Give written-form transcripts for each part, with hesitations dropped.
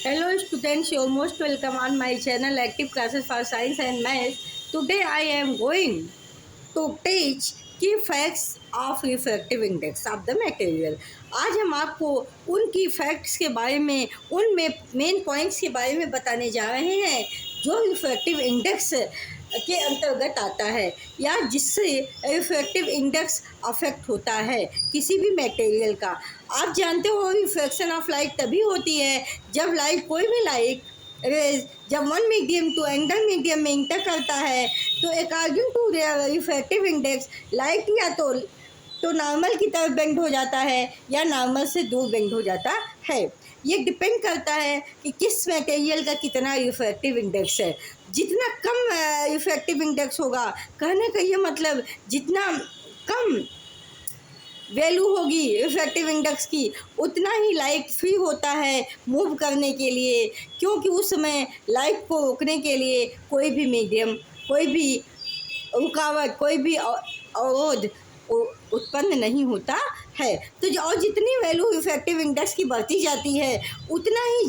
Hello students, you're most welcome on my channel Active Classes for Science and Maths. Today I am going to teach key facts of refractive index of the material. आज हम आपको उन की facts के बारे में, उन main points के बारे में बताने जा रहे हैं जो रिफ्रैक्टिव इंडेक्स के अंतर्गत आता है या जिससे रिफ्रैक्टिव इंडेक्स अफेक्ट होता है किसी भी मटेरियल का। आप जानते हो रिफ्रैक्शन ऑफ लाइट तभी होती है जब लाइट, कोई भी लाइट रेज जब one medium to angle medium में इंटर करता है तो according to refractive index light या तो नॉर्मल की तरफ बेंड हो जाता है या नॉर्मल से दूर बेंड हो जाता है। ये डिपेंड करता है कि किस मटेरियल का कितना रिफ्रैक्टिव इंडेक्स है। जितना कम रिफ्रैक्टिव इंडेक्स होगा, कहने का ये मतलब जितना कम वैल्यू होगी रिफ्रैक्टिव इंडेक्स की, उतना ही लाइट फ्री होता है मूव करने के लिए, क्योंकि उस समय लाइट को रोकने के लिए कोई भी मीडियम, कोई भी रुकावट, कोई भी अवरोध उत्पन्न नहीं होता है। तो और जितनी वैल्यू रिफ्रैक्टिव इंडेक्स की बढ़ती जाती है उतना ही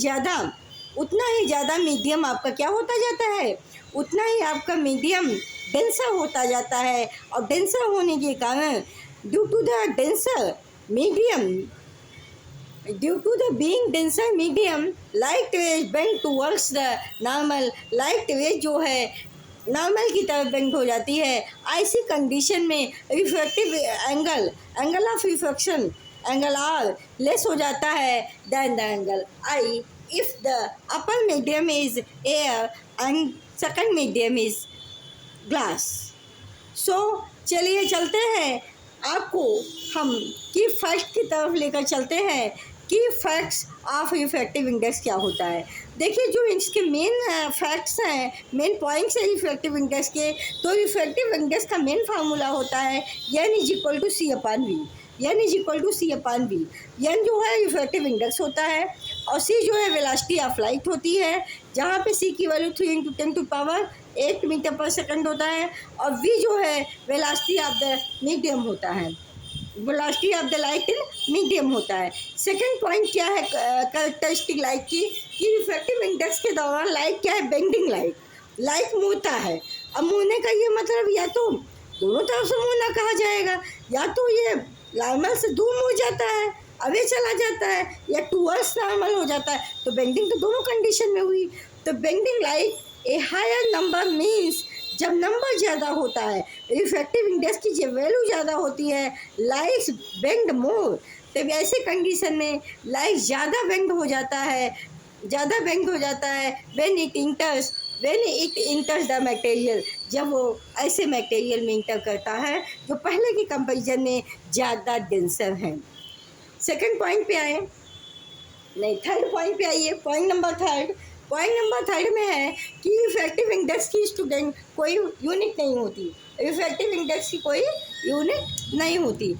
ज़्यादा मीडियम आपका क्या होता जाता है, उतना ही आपका मीडियम डेंसर होता जाता है। और डेंसर होने के कारण due to the being denser medium light rays bend towards the normal, light rays जो है नॉर्मल की तरफ बेंड हो जाती है। ऐसी कंडीशन में refractive angle of refraction angle are less हो जाता है then the angle I if the upper medium is air and second medium is glass. So चलिए चलते हैं, आपको हम की फैक्ट की तरफ लेकर चलते हैं कि फैक्ट्स ऑफ रिफ्रैक्टिव इंडेक्स क्या होता है। देखिए, जो इसके मेन फैक्ट्स हैं, मेन पॉइंट्स हैं रिफ्रैक्टिव इंडेक्स के, तो रिफ्रैक्टिव इंडेक्स का मेन फार्मूला होता है N is equal to C upon V. N is equal to C upon V. N जो है रिफ्रैक्टिव इंडेक्स होता है और सी जो है वेलोसिटी ऑफ लाइट होती है, जहाँ पे सी की वैल्यू 3 × 10⁸ मीटर पर सेकंड होता है, और वी जो है वेलोसिटी ऑफ द मीडियम होता है, velocity of the light in medium होता है। सेकंड पॉइंट क्या है कैरेक्टरिस्टिक लाइट की, कि रिफ्रैक्टिव इंडेक्स के दौरान लाइट क्या है, बेंडिंग लाइट मुड़ता है। अब मुड़ने का ये मतलब या तो दोनों तरफ से मुड़ना कहा जाएगा, या तो ये नॉर्मल से दूर मुड़ जाता है, अवे चला जाता है, या टूवर्ड्स नॉर्मल हो जाता है। तो बेंडिंग तो दोनों कंडीशन में हुई। तो bending light a higher number means, जब नंबर ज़्यादा होता है, रिफ्रैक्टिव इंडेक्स की जब वैल्यू ज़्यादा होती है, लाइट बेंड मोर, तब ऐसे कंडीशन में लाइट ज़्यादा बेंड हो जाता है व्हेन इट इंटर्स द मटेरियल, जब वो ऐसे मटेरियल में इंटर करता है जो पहले के कंपैरिजन में ज़्यादा डेंसर हैं। सेकंड पॉइंट पे आए, नहीं थर्ड पॉइंट पे आइए। पॉइंट नंबर थर्ड में है कि रिफ्रैक्टिव इंडेक्स की स्टूडेंट कोई यूनिट नहीं होती। रिफ्रैक्टिव इंडेक्स की कोई यूनिट नहीं होती।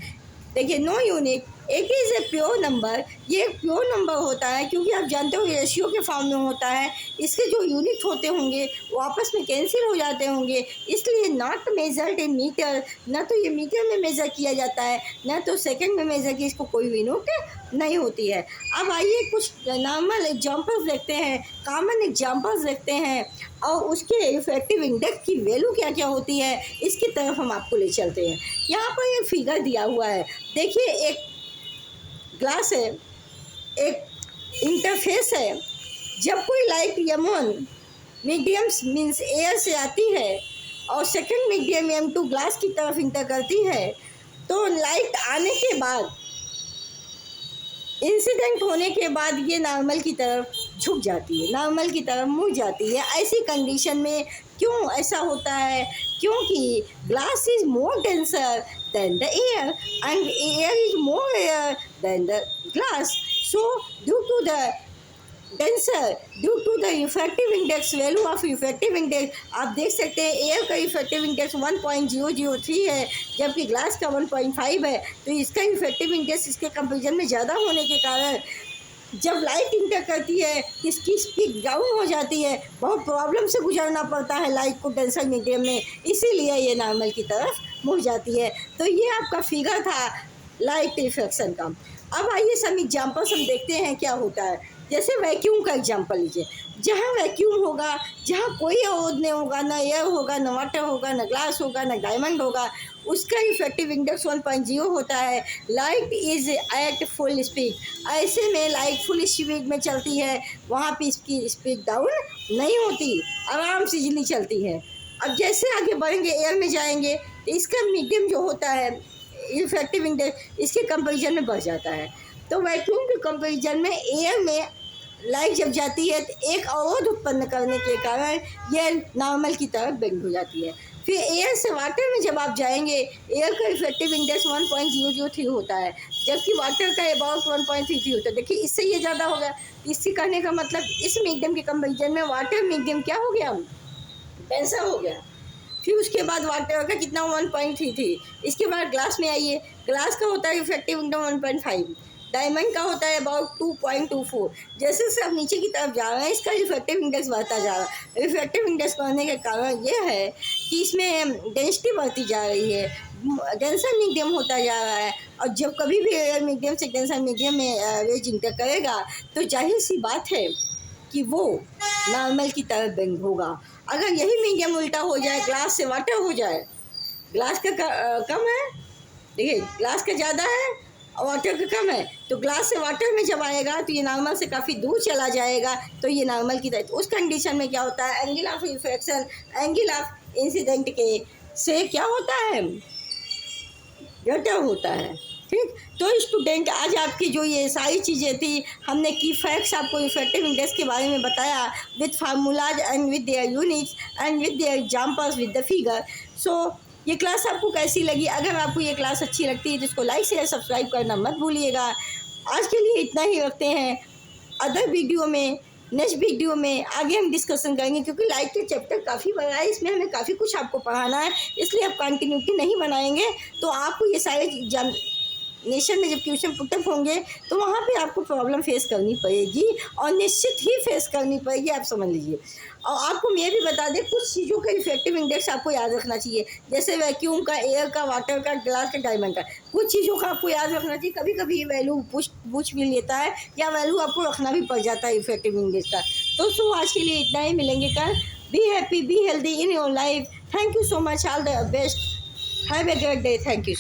देखिए, नो यूनिट, एक इज़ ए प्योर नंबर। ये एक प्योर नंबर होता है क्योंकि आप जानते हो रेशियो के फॉर्म में होता है। इसके जो यूनिट होते होंगे वो आपस में कैंसिल हो जाते होंगे, इसलिए नॉट मेजर्ड इन मीटर, ना तो ये मीटर में मेज़र किया जाता है, ना तो सेकंड में मेज़र की इसको कोई यूनिट नहीं होती है। अब आइए कुछ नॉर्मल एग्जांपल्स देखते हैं, कॉमन एग्जांपल्स देखते हैं, और उसके रिफ्रैक्टिव इंडेक्स की वैल्यू क्या क्या होती है इसकी तरफ हम आपको ले चलते हैं। यहाँ पर एक फिगर दिया हुआ है, देखिए, एक ग्लास है, एक इंटरफेस है। जब कोई light M1 mediums means air से आती है और सेकंड मीडियम M2 ग्लास की तरफ इंटर करती है, तो लाइट आने के बाद, इंसिडेंट होने के बाद ये नॉर्मल की तरफ झुक जाती है, नॉर्मल की तरफ मुड़ जाती है। ऐसी कंडीशन में क्यों ऐसा होता है, क्योंकि glass is more denser than the air and air is more air than the glass. So due to the refractive index, value of refractive index, आप देख सकते हैं एयर का रिफ्रैक्टिव इंडेक्स 1.003 है, जबकि ग्लास का 1.5 है। तो इसका रिफ्रैक्टिव इंडेक्स इसके कंपेरिजन में ज़्यादा होने के कारण जब लाइट इंटर करती है इसकी स्पीड डाउन हो जाती है, बहुत प्रॉब्लम से गुजरना पड़ता है लाइट को डेंसर मीडियम में, इसीलिए ये नॉर्मल की तरफ मुड़ जाती है। तो ये आपका फिगर था लाइट रिफ्रैक्शन का। अब आइए सम एग्जाम्पल्स हम देखते हैं क्या होता है। जैसे वैक्यूम का एग्जाम्पल लीजिए। जहाँ वैक्यूम होगा, जहाँ कोई अवरोध नहीं होगा, ना एयर होगा, ना वाटर होगा, ना ग्लास होगा, ना डायमंड होगा, उसका इफेक्टिव इंडेक्स 1.0 होता है। Light is at full speed. ऐसे में लाइट फुल स्पीड में चलती है, वहाँ पे इसकी स्पीड डाउन नहीं होती, आराम से इजली चलती है। अब जैसे आगे बढ़ेंगे, एयर में जाएंगे, तो इसका मीडियम जो होता है इफेक्टिव इंडेक्स, इसके कंपेरिजन में बढ़ जाता है। तो वैक्यूम के कंपेरिजन में एयर में लाइट जब जाती है तो एक अवरोध उत्पन्न करने के कारण यह नॉर्मल की तरफ बेंड हो जाती है। फिर एयर से वाटर में जब आप जाएंगे, एयर का इफेक्टिव इंडेक्स 1.003 होता है, जबकि वाटर का अबाउट 1.33 होता है। देखिए इससे ये ज़्यादा होगा। इससे कहने का मतलब इस मीडियम के कंपेरिजन में वाटर मीडियम क्या हो गया, ऐसा हो गया। फिर उसके बाद वाटर का कितना 1.33। इसके बाद ग्लास में आइए। ग्लास का होता है इफेक्टिव इंडेक्स 1.5। डायमंड का होता है अबाउट 2.24। जैसे जैसे आप नीचे की तरफ जा रहे हैं, इसका इफेक्टिव इंडेक्स बढ़ता जा रहा है। इफेक्टिव इंडेक्स बढ़ने के कारण ये है कि इसमें डेंसिटी बढ़ती जा रही है, डेंसर मीडियम होता जा रहा है। और जब कभी भी एयर मीडियम से डेंसर मीडियम में रेज इंटर करेगा, तो जाहिर सी बात है कि वो नॉर्मल की तरफ बेंड होगा। अगर यही मीडियम उल्टा हो जाए, ग्लास से वाटर हो जाए, ग्लास का कम है, देखिए ग्लास का ज़्यादा है और वाटर का कम है, तो ग्लास से वाटर में जब आएगा तो ये नॉर्मल से काफ़ी दूर चला जाएगा, तो ये नॉर्मल की तरह। तो उस कंडीशन में क्या होता है, angle of refraction, angle of incident के से क्या होता है, घटा होता है। ठीक, तो स्टूडेंट आज आपकी जो ये सारी चीज़ें थी, हमने की फैक्ट्स आपको इफेक्टिव इंडेक्स के बारे में बताया with formulas and with their units and with their examples with the figure. So ये क्लास आपको कैसी लगी? अगर आपको ये क्लास अच्छी लगती है तो इसको लाइक शेयर सब्सक्राइब करना मत भूलिएगा। आज के लिए इतना ही रखते हैं। अदर वीडियो में, नेक्स्ट वीडियो में आगे हम डिस्कशन करेंगे, क्योंकि लाइट के चैप्टर काफ़ी बड़ा है, इसमें हमें काफ़ी कुछ आपको पढ़ाना है, इसलिए आप कंटिन्यूटी नहीं बनाएंगे तो आपको ये सारे नेशन में जब क्वेश्चन पुटअप होंगे तो वहाँ पे आपको प्रॉब्लम फेस करनी पड़ेगी, और निश्चित ही फेस करनी पड़ेगी, आप समझ लीजिए। और आपको मैं भी बता दें, कुछ चीज़ों का इफेक्टिव इंडेक्स आपको याद रखना चाहिए, जैसे वैक्यूम का, एयर का, वाटर का, ग्लास का, डायमंड का। कुछ चीज़ों का आपको याद रखना चाहिए। कभी कभी ये वैल्यू पूछ भी लेता है, या वैल्यू आपको रखना भी पड़ जाता है इफेक्टिव इंडेक्स का। तो सो आज के लिए इतना ही, मिलेंगे कल। Be happy, be healthy in your life. Thank you so much, all the best, have a great day, thank you.